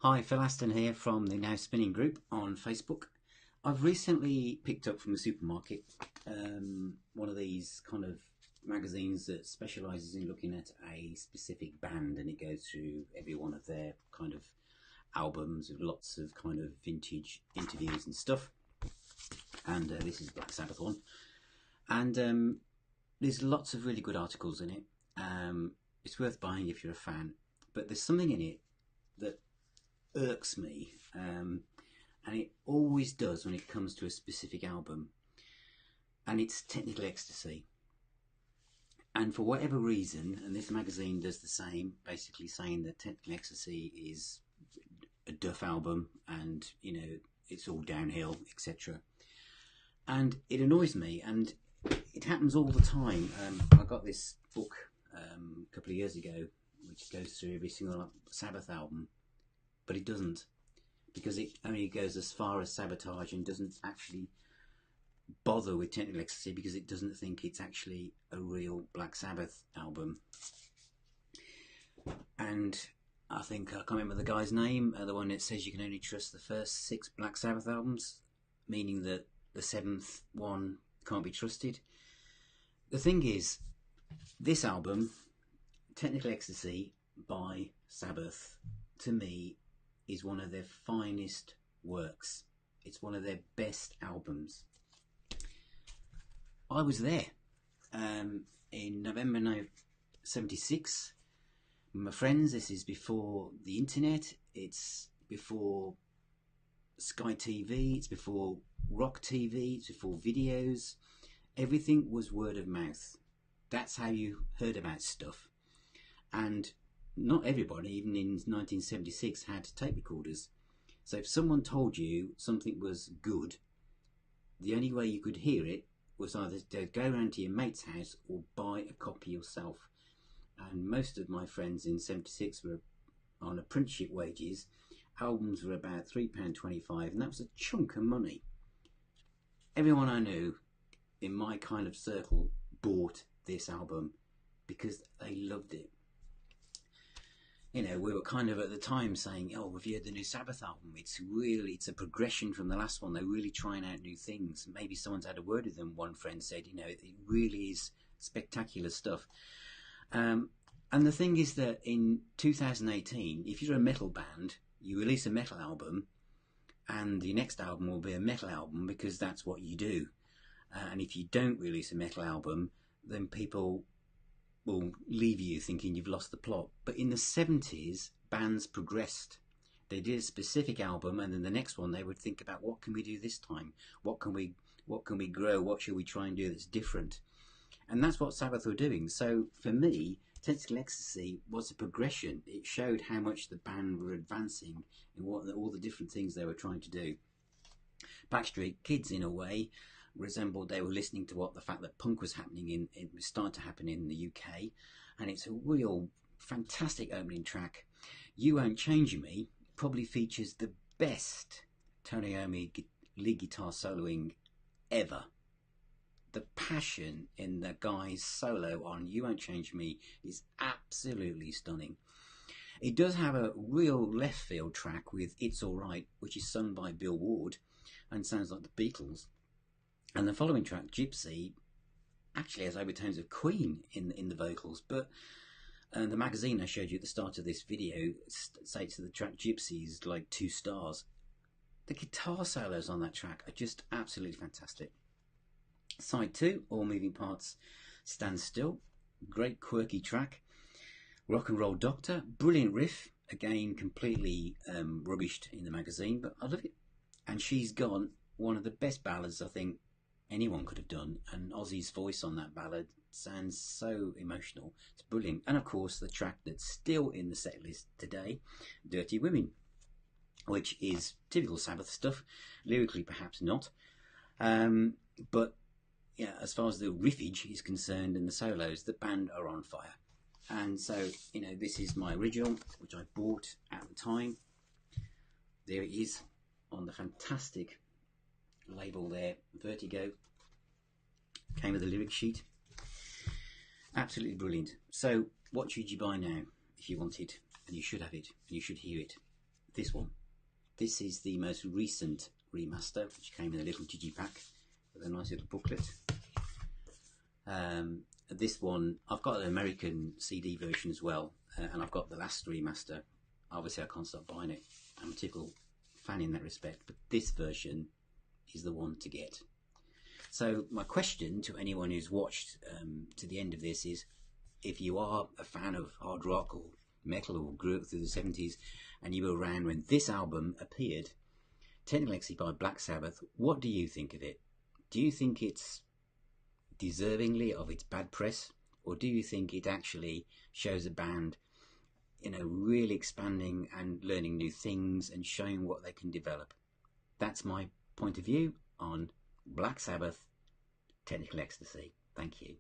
Hi, Phil Aston here from the Now Spinning group on Facebook. I've recently picked up from the supermarket one of these kind of magazines that specialises in looking at a specific band, and it goes through every one of their kind of albums with lots of kind of vintage interviews and stuff. And this is Black Sabbath one, and there's lots of really good articles in it. It's worth buying if you're a fan, but there's something in it that irks me, and it always does when it comes to a specific album, and it's Technical Ecstasy. And for whatever reason, and this magazine does the same, basically saying that Technical Ecstasy is a duff album and it's all downhill, etc. And it annoys me, and it happens all the time. I got this book a couple of years ago which goes through every single Sabbath album, but it doesn't, because it only goes as far as Sabotage and doesn't actually bother with Technical Ecstasy because it doesn't think it's actually a real Black Sabbath album. And I think, I can't remember the guy's name, the one that says you can only trust the first 6 Black Sabbath albums, meaning that the 7th one can't be trusted. The thing is, this album, Technical Ecstasy by Sabbath, to me is one of their finest works. It's one of their best albums. I was there in November 76 with my friends. This is before the internet, it's before Sky TV, it's before Rock TV, it's before videos. Everything was word of mouth. That's how you heard about stuff. And not everybody, even in 1976, had tape recorders. So if someone told you something was good, the only way you could hear it was either to go around to your mate's house or buy a copy yourself. And most of my friends in 76 were on apprenticeship wages. Albums were about £3.25, and that was a chunk of money. Everyone I knew in my kind of circle bought this album because they loved it. We were kind of at the time saying, oh, have you heard the new Sabbath album? It's a progression from the last one. They're really trying out new things. Maybe someone's had a word with them. One friend said, it really is spectacular stuff. And the thing is that in 2018, if you're a metal band, you release a metal album, and the next album will be a metal album because that's what you do. And if you don't release a metal album, then people will leave you thinking you've lost the plot. But in the 70s, bands progressed. They did a specific album, and then the next one they would think about, what can we do this time? What can we grow? What should we try and do that's different? And that's what Sabbath were doing. So for me, Technical Ecstasy was a progression. It showed how much the band were advancing in all the different things they were trying to do. Backstreet Kids, in a way, resembled, they were listening to the fact that punk was happening it was starting to happen in the UK, and it's a real fantastic opening track. You Won't Change Me probably features the best Tony Iommi lead guitar soloing ever. The passion in the guy's solo on You Won't Change Me is absolutely stunning. It does have a real left field track with It's Alright, which is sung by Bill Ward and sounds like the Beatles. And the following track, Gypsy, actually has overtones of Queen in the vocals, but the magazine I showed you at the start of this video states that the track Gypsy is like 2 stars. The guitar solos on that track are just absolutely fantastic. Side 2, All Moving Parts Stand Still, great quirky track. Rock and Roll Doctor, brilliant riff, again completely rubbished in the magazine, but I love it. And She's Gone, one of the best ballads I think anyone could have done, and Ozzy's voice on that ballad sounds so emotional. It's brilliant. And of course the track that's still in the set list today, Dirty Women, which is typical Sabbath stuff, lyrically perhaps not, but yeah, as far as the riffage is concerned and the solos, the band are on fire. And so this is my original, which I bought at the time. There it is on the fantastic label there, Vertigo. Came with a lyric sheet. Absolutely brilliant. So what should you buy now if you want it? And you should have it, and you should hear it. this one. This is the most recent remaster, which came in a little digipack with a nice little booklet. This one, I've got an American CD version as well, and I've got the last remaster. Obviously I can't stop buying it. I'm a typical fan in that respect, but this version is the one to get. So my question to anyone who's watched to the end of this is, if you are a fan of hard rock or metal or grew up through the 70s and you were around when this album appeared, Technical Ecstasy by Black Sabbath, what do you think of it? Do you think it's deservingly of its bad press, or do you think it actually shows a band, you know, really expanding and learning new things and showing what they can develop? That's my point of view on Black Sabbath, Technical Ecstasy. Thank you.